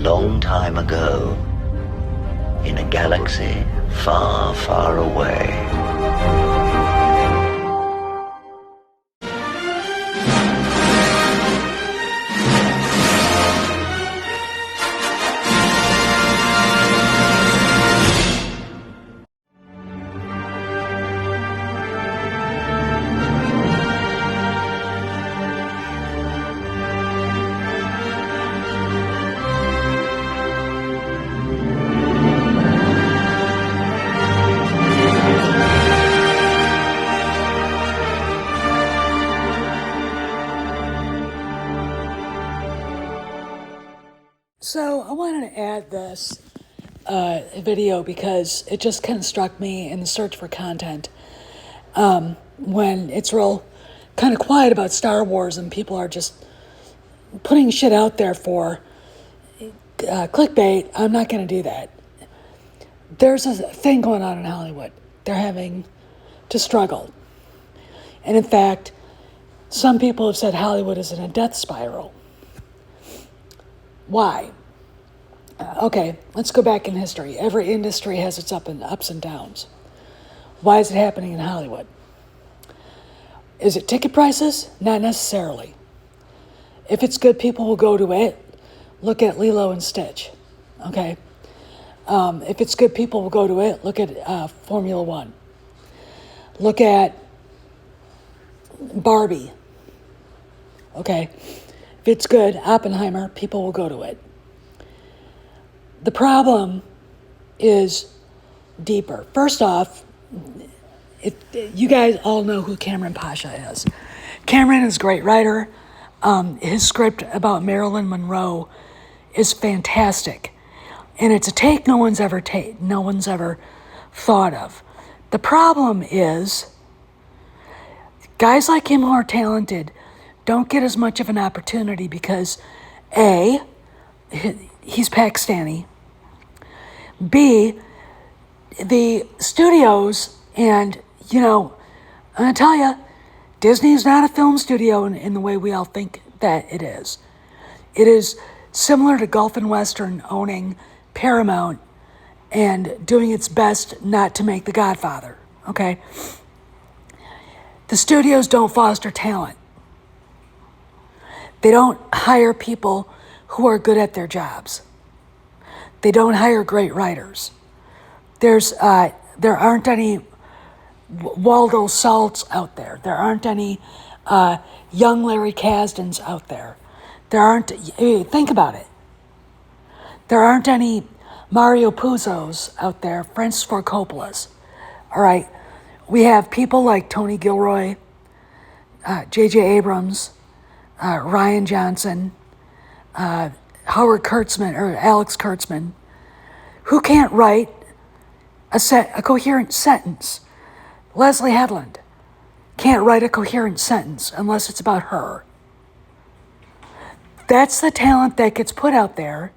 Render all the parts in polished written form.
long time ago, in a galaxy far, far away. So I wanted to add this video because it just kind of struck me in the search for content when it's real kind of quiet about Star Wars and people are just putting shit out there for clickbait. I'm not going to do that. There's a thing going on in Hollywood. They're having to struggle. And in fact, some people have said Hollywood is in a death spiral. Why? Okay, let's go back in history. Every industry has its ups and downs. Why is it happening in Hollywood? Is it ticket prices? Not necessarily. If it's good, people will go to it. Look at Lilo and Stitch, okay? If it's good, people will go to it. Look at Formula One. Look at Barbie, okay? If it's good, Oppenheimer, people will go to it. The problem is deeper. First off, you guys all know who Cameron Pasha is. Cameron is a great writer. His script about Marilyn Monroe is fantastic. And it's a take no one's ever thought of. The problem is guys like him who are talented don't get as much of an opportunity because A, he's Pakistani. B, the studios, and, I'm going to tell you, Disney's not a film studio in the way we all think that it is. It is similar to Gulf and Western owning Paramount and doing its best not to make The Godfather, okay? The studios don't foster talent. They don't hire people who are good at their jobs. They don't hire great writers. There aren't any Waldo Salts out there. There aren't any young Larry Kasdans out there. Think about it. There aren't any Mario Puzos out there, Francis Ford Coppola's. All right. We have people like Tony Gilroy, J.J. Abrams, Ryan Johnson, Howard Kurtzman or Alex Kurtzman, who can't write a coherent sentence. Leslie Headland can't write a coherent sentence unless it's about her. That's the talent that gets put out there.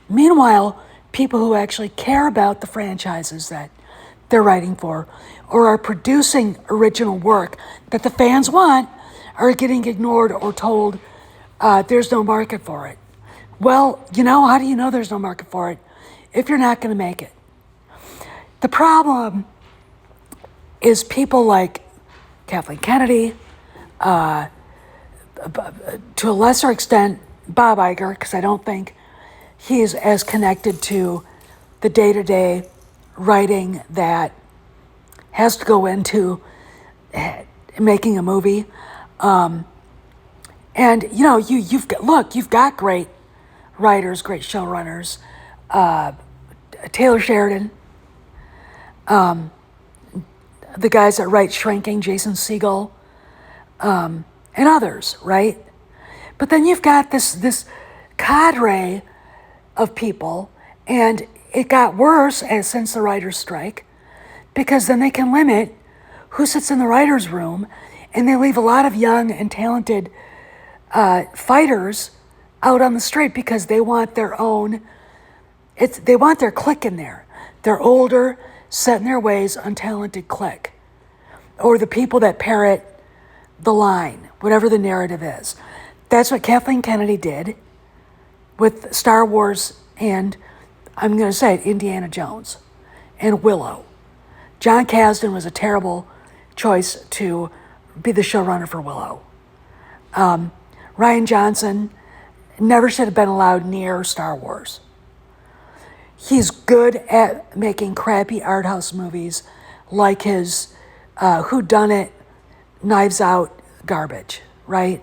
Meanwhile, people who actually care about the franchises that they're writing for or are producing original work that the fans want are getting ignored or told there's no market for it. Well, how do you know there's no market for it if you're not going to make it? The problem is people like Kathleen Kennedy, to a lesser extent, Bob Iger, because I don't think he is as connected to the day-to-day writing that has to go into making a movie. And you've got great writers, great showrunners, Taylor Sheriden, the guys that write Shrinking, Jason Segel, and others, right? But then you've got this cadre of people, and it got worse since the writer's strike, because then they can limit who sits in the writer's room, and they leave a lot of young and talented fighters out on the street because they want their own. They want their clique in there. They're older, set in their ways, untalented clique, or the people that parrot the line, whatever the narrative is. That's what Kathleen Kennedy did with Star Wars and, I'm going to say it, Indiana Jones and Willow. John Kasdan was a terrible choice to be the showrunner for Willow. Rian Johnson never should have been allowed near Star Wars. He's good at making crappy art house movies like his whodunit, Knives Out garbage, right?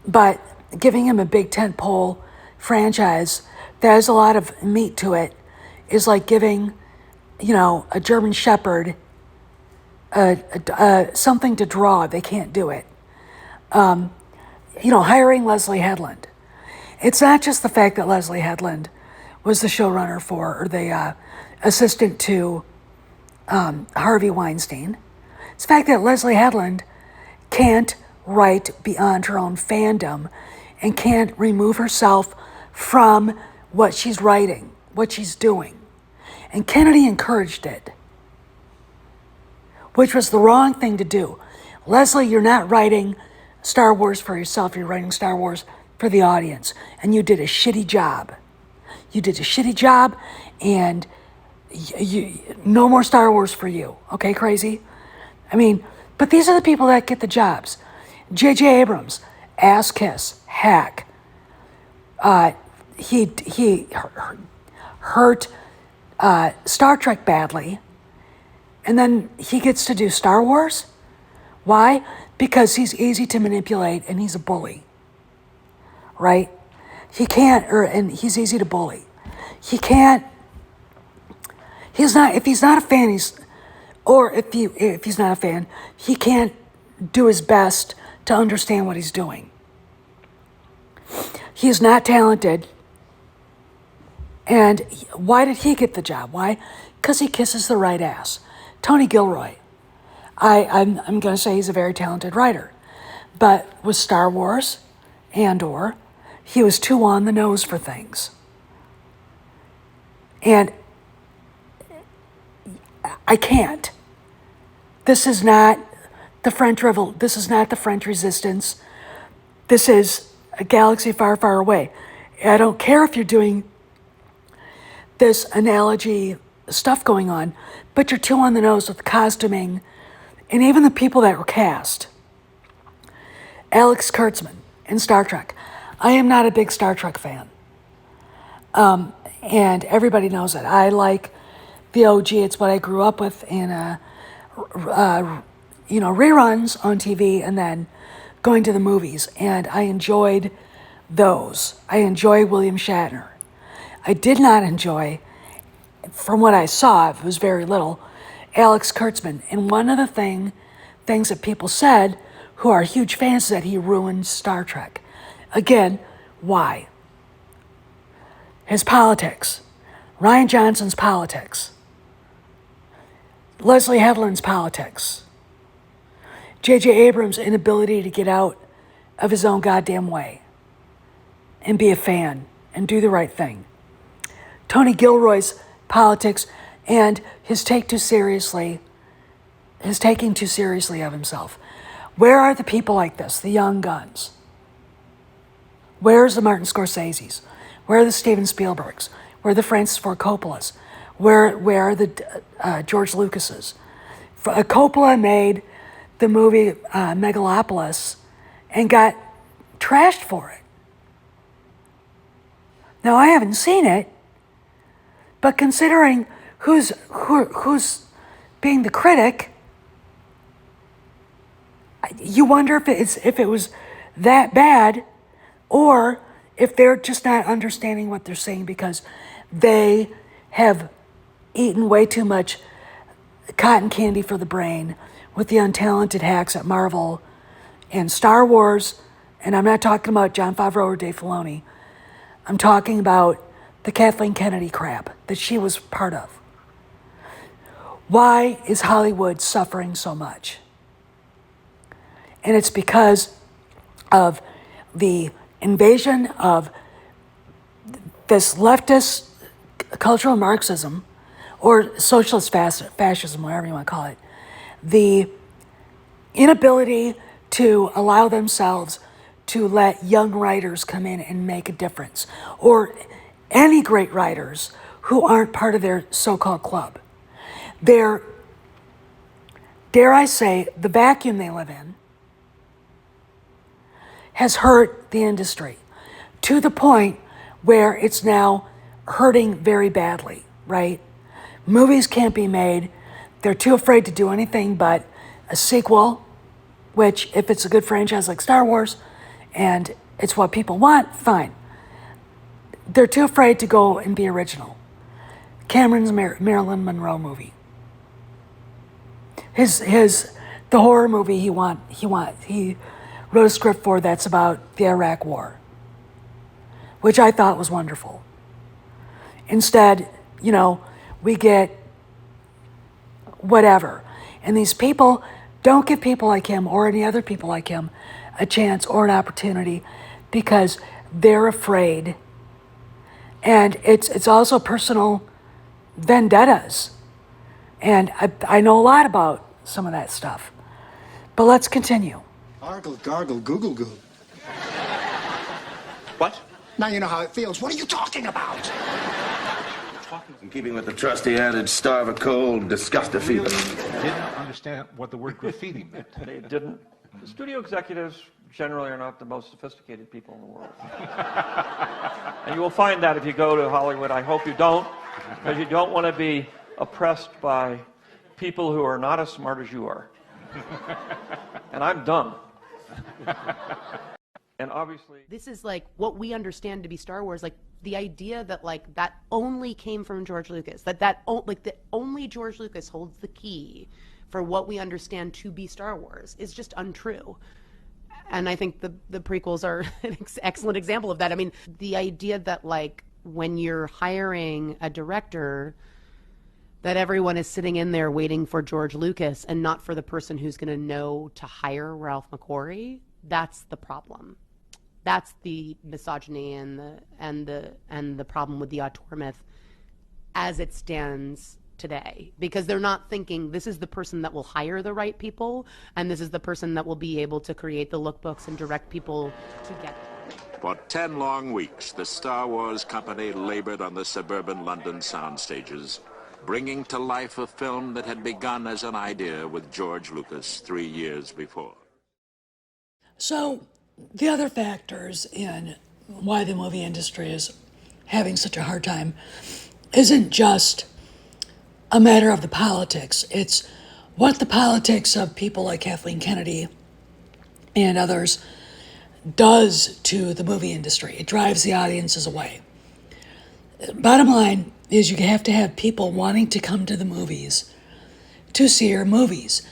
But giving him a big tentpole franchise that has a lot of meat to it is like giving, a German Shepherd something to draw. They can't do it. Hiring Leslie Headland. It's not just the fact that Leslie Headland was the showrunner for, or the assistant to Harvey Weinstein. It's the fact that Leslie Headland can't write beyond her own fandom and can't remove herself from what she's writing, what she's doing. And Kennedy encouraged it, which was the wrong thing to do. Leslie, you're not writing Star Wars for yourself, you're writing Star Wars for the audience. And you did a shitty job. And no more Star Wars for you. Okay, crazy? But these are the people that get the jobs. J.J. Abrams, ass kiss, hack. He hurt Star Trek badly, and then he gets to do Star Wars? Why? Because he's easy to manipulate and he's a bully, right? And he's easy to bully. If he's not a fan, if he's not a fan, he can't do his best to understand what he's doing. He's not talented. And why did he get the job? Why? Because he kisses the right ass. Tony Gilroy. I'm going to say he's a very talented writer. But with Star Wars, Andor, he was too on the nose for things. And I can't. This is not the French Revolution. This is not the French Resistance. This is a galaxy far, far away. I don't care if you're doing this analogy stuff going on, but you're too on the nose with costuming and even the people that were cast. Alex Kurtzman in Star Trek. I am not a big Star Trek fan. And everybody knows it. I like the OG. It's what I grew up with in reruns on TV and then going to the movies. And I enjoyed those. I enjoy William Shatner. I did not enjoy, from what I saw, it was very little, Alex Kurtzman. And one of the things that people said who are huge fans is that he ruined Star Trek. Again, why? His politics. Rian Johnson's politics. Leslie Headland's politics. J.J. Abrams' inability to get out of his own goddamn way and be a fan and do the right thing. Tony Gilroy's politics and his taking too seriously of himself. Where are the people like this, the young guns? Where's the Martin Scorsese's? Where are the Steven Spielbergs? Where are the Francis Ford Coppolas? Where are the George Lucases? Coppola made the movie Megalopolis and got trashed for it. Now, I haven't seen it, but considering who's being the critic, you wonder if it was that bad, or if they're just not understanding what they're saying because they have eaten way too much cotton candy for the brain with the untalented hacks at Marvel and Star Wars. And I'm not talking about Jon Favreau or Dave Filoni. I'm talking about the Kathleen Kennedy crap that she was part of. Why is Hollywood suffering so much? And it's because of the invasion of this leftist cultural Marxism or socialist fascism, whatever you want to call it. The inability to allow themselves to let young writers come in and make a difference, or any great writers who aren't part of their so-called club. They're, dare I say, the vacuum they live in has hurt the industry to the point where it's now hurting very badly, right? Movies can't be made. They're too afraid to do anything but a sequel, which, if it's a good franchise like Star Wars and it's what people want, fine. They're too afraid to go and be original. Cameron's Marilyn Monroe movie. The horror movie he wrote a script for that's about the Iraq War, which I thought was wonderful. Instead, we get whatever. And these people don't give people like him or any other people like him a chance or an opportunity because they're afraid. And it's also personal vendettas. And I know a lot about some of that stuff. But let's continue. Argle, gargle, google, goo. What? Now you know how it feels. What are you talking about? In keeping with the trusty adage, starve a cold, disgust a fever. Didn't understand what the word graffiti meant. They didn't. The studio executives generally are not the most sophisticated people in the world. And you will find that if you go to Hollywood. I hope you don't, because you don't want to be oppressed by people who are not as smart as you are. And I'm dumb. And obviously... This is like what we understand to be Star Wars, like the idea that like that only came from George Lucas, that only George Lucas holds the key for what we understand to be Star Wars is just untrue. And I think the prequels are an excellent example of that. I mean, the idea that like when you're hiring a director, that everyone is sitting in there waiting for George Lucas and not for the person who's going to know to hire Ralph McQuarrie, that's the problem. That's the misogyny and the problem with the auteur myth as it stands today, because they're not thinking this is the person that will hire the right people and this is the person that will be able to create the lookbooks and direct people to get them. For 10 long weeks, the Star Wars company labored on the suburban London sound stages, bringing to life a film that had begun as an idea with George Lucas 3 years before. So, the other factors in why the movie industry is having such a hard time isn't just a matter of the politics. It's what the politics of people like Kathleen Kennedy and others does to the movie industry. It drives the audiences away. Bottom line is you have to have people wanting to come to the movies to see your movies.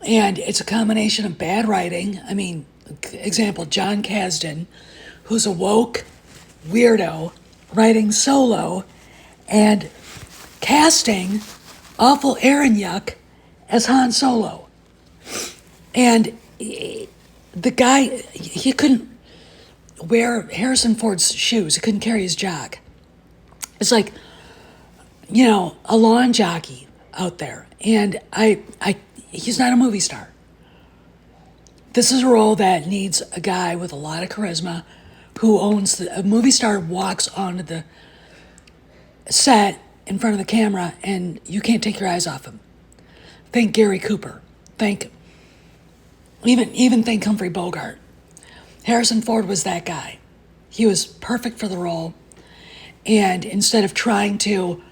And it's a combination of bad writing. I mean, example, John Kasdan, who's a woke weirdo, writing solo and casting awful Aaron Yuck as Han Solo. And the guy, he couldn't wear Harrison Ford's shoes. He couldn't carry his jock. It's like, a lawn jockey out there. And he's not a movie star. This is a role that needs a guy with a lot of charisma who owns a movie star walks onto the set in front of the camera and you can't take your eyes off him. Think Gary Cooper. Even think Humphrey Bogart. Harrison Ford was that guy. He was perfect for the role. And instead of trying to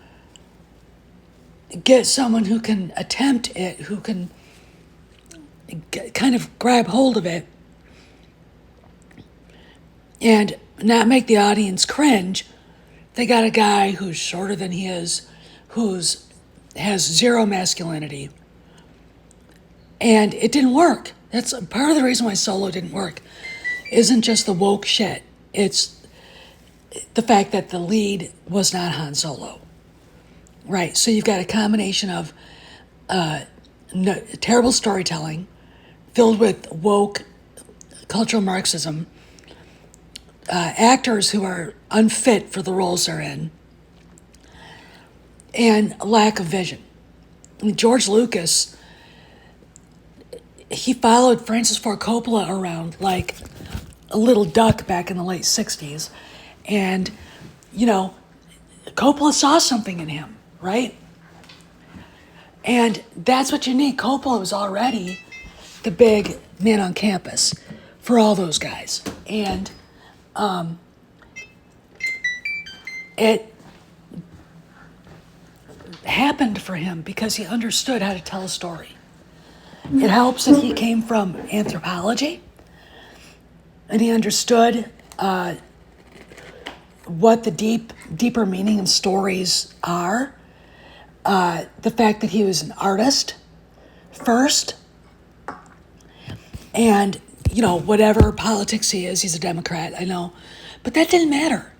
get someone who can attempt it, who can kind of grab hold of it and not make the audience cringe, they got a guy who's shorter than he is, has zero masculinity, and it didn't work. That's part of the reason why Solo didn't work. Isn't just the woke shit. It's the fact that the lead was not Han Solo. Right, so you've got a combination of terrible storytelling filled with woke cultural Marxism, actors who are unfit for the roles they're in, and lack of vision. I mean, George Lucas, he followed Francis Ford Coppola around like a little duck back in the late 60s. And, you know, Coppola saw something in him, right? And that's what you need. Coppola was already the big man on campus for all those guys. And it happened for him because he understood how to tell a story. It helps that he came from anthropology and he understood what the deeper meaning of stories are. The fact that he was an artist first, and, you know, whatever politics he is, he's a Democrat, I know, but that didn't matter.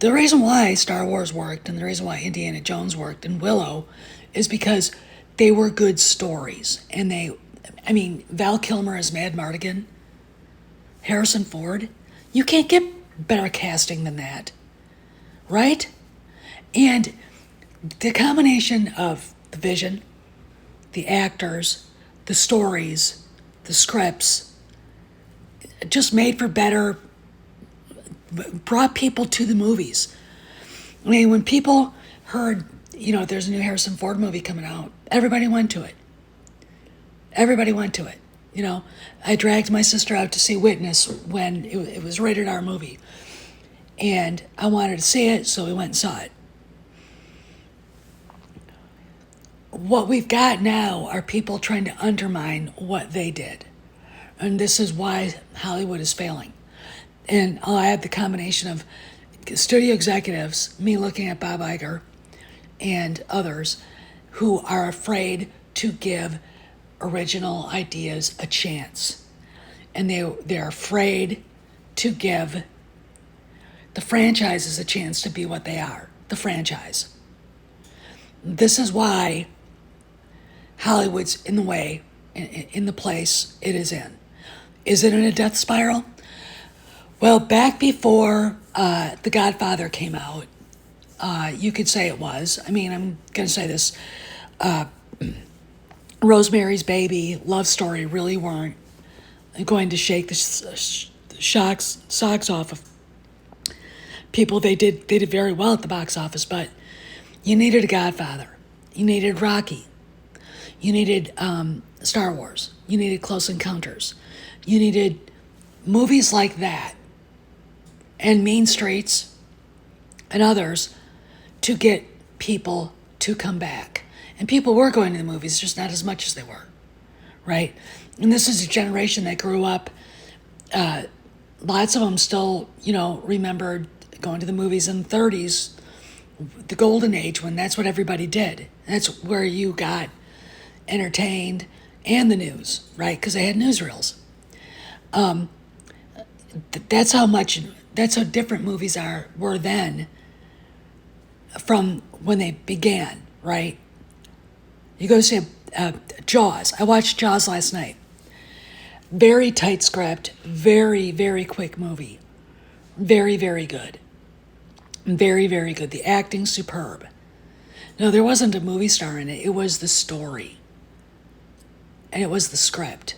The reason why Star Wars worked and the reason why Indiana Jones worked and Willow is because they were good stories. And Val Kilmer as Mad Mardigan, Harrison Ford, you can't get better casting than that, right? And the combination of the vision, the actors, the stories, the scripts, just made for better, brought people to the movies. I mean, when people heard, you know, there's a new Harrison Ford movie coming out, everybody went to it. Everybody went to it. You know, I dragged my sister out to see Witness when it was a rated R movie. And I wanted to see it, so we went and saw it. What we've got now are people trying to undermine what they did. And this is why Hollywood is failing. And I'll add the combination of studio executives, me looking at Bob Iger and others, who are afraid to give original ideas a chance. And they're afraid to give the franchises a chance to be what they are, the franchise. This is why Hollywood's in the way, in the place it is in. Is it in a death spiral? Well, back before The Godfather came out, you could say it was. I mean, I'm going to say this. Rosemary's Baby, Love Story really weren't going to shake the socks off of people. They did very well at the box office, but you needed a Godfather. You needed Rocky. You needed Star Wars. You needed Close Encounters. You needed movies like that and Mean Streets and others to get people to come back. And people were going to the movies, just not as much as they were, right? And this is a generation that grew up, lots of them still, you know, remembered going to the movies in the 30s, the golden age, when that's what everybody did. That's where you got entertained and the news, right? Because they had newsreels. That's how different movies were then from when they began, right? You go see Jaws. I watched Jaws last night. Very tight script, very, very quick movie. Very, very good. Very, very good. The acting's superb. No, there wasn't a movie star in it. It was the story. And it was the script,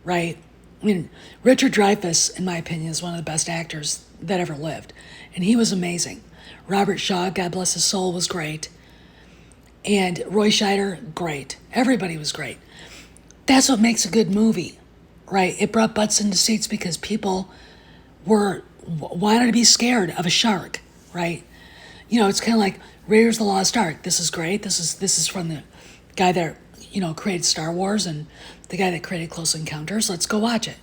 right? I mean, Richard Dreyfuss, in my opinion, is one of the best actors that ever lived. And he was amazing. Robert Shaw, God bless his soul, was great. And Roy Scheider, great. Everybody was great. That's what makes a good movie, right? It brought butts into seats because people wanted to be scared of a shark, right? You know, it's kind of like Raiders of the Lost Ark. This is great. This is from the guy that, you know, created Star Wars and the guy that created Close Encounters. Let's go watch it,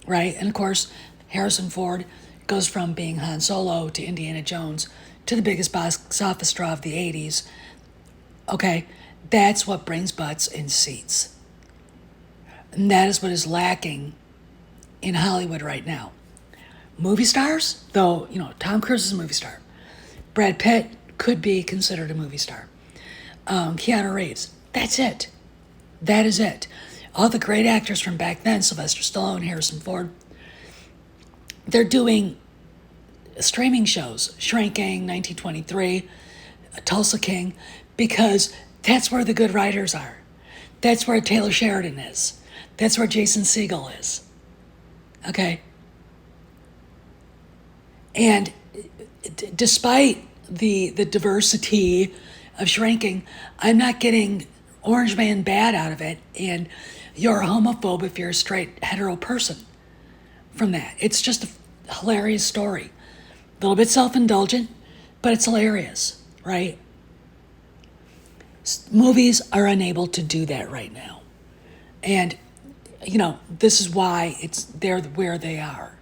right? And of course, Harrison Ford goes from being Han Solo to Indiana Jones to the biggest box office draw of the 80s. Okay, that's what brings butts in seats. And that is what is lacking in Hollywood right now. Movie stars, though, you know, Tom Cruise is a movie star. Brad Pitt could be considered a movie star. Keanu Reeves, that's it. That is it. All the great actors from back then, Sylvester Stallone, Harrison Ford, they're doing streaming shows, Shrinking, 1923, Tulsa King, because that's where the good writers are. That's where Taylor Sheriden is. That's where Jason Segel is. Okay? And despite the diversity of shrinking, I'm not getting Orange Man bad out of it, and you're a homophobe if you're a straight hetero person from that. It's just a hilarious story. A little bit self-indulgent, but it's hilarious, right? Movies are unable to do that right now. And, this is why they're where they are.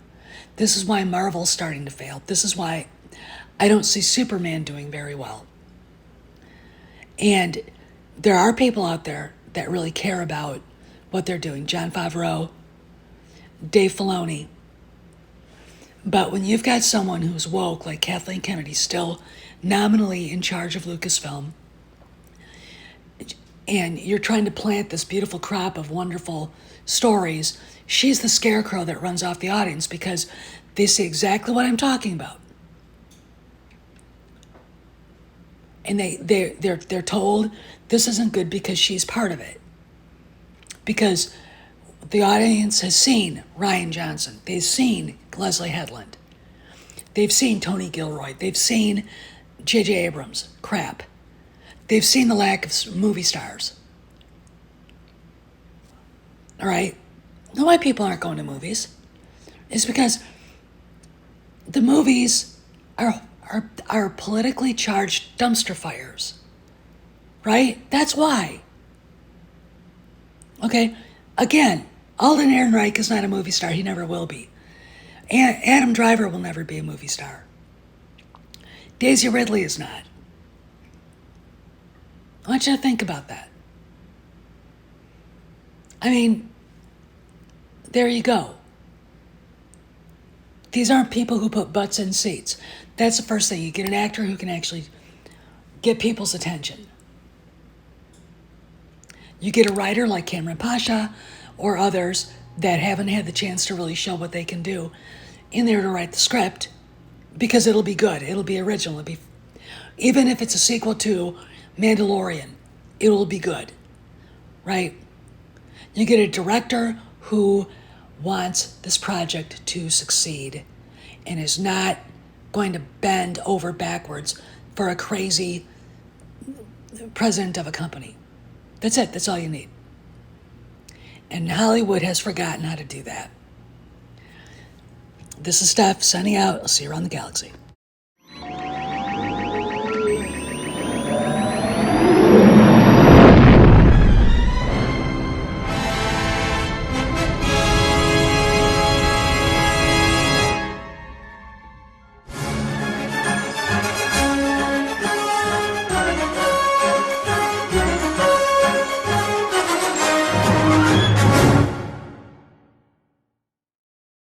This is why Marvel's starting to fail. This is why I don't see Superman doing very well. And there are people out there that really care about what they're doing. Jon Favreau, Dave Filoni. But when you've got someone who's woke, like Kathleen Kennedy, still nominally in charge of Lucasfilm, and you're trying to plant this beautiful crop of wonderful stories, she's the scarecrow that runs off the audience because they see exactly what I'm talking about. And they're told this isn't good because she's part of it. Because the audience has seen Rian Johnson. They've seen Leslie Headland. They've seen Tony Gilroy. They've seen J.J. Abrams. Crap. They've seen the lack of movie stars. All right? Know why people aren't going to movies? It's because the movies are politically charged dumpster fires. Right? That's why. Okay? Again, Alden Ehrenreich is not a movie star. He never will be. Adam Driver will never be a movie star. Daisy Ridley is not. I want you to think about that. I mean, there you go. These aren't people who put butts in seats. That's the first thing. You get an actor who can actually get people's attention. You get a writer like Cameron Pasha or others that haven't had the chance to really show what they can do in there to write the script, because it'll be good. It'll be original. Even if it's a sequel to Mandalorian, it will be good, right? You get a director who wants this project to succeed and is not going to bend over backwards for a crazy president of a company. That's it. That's all you need. And Hollywood has forgotten how to do that. This is Steph signing out. I'll see you around the galaxy.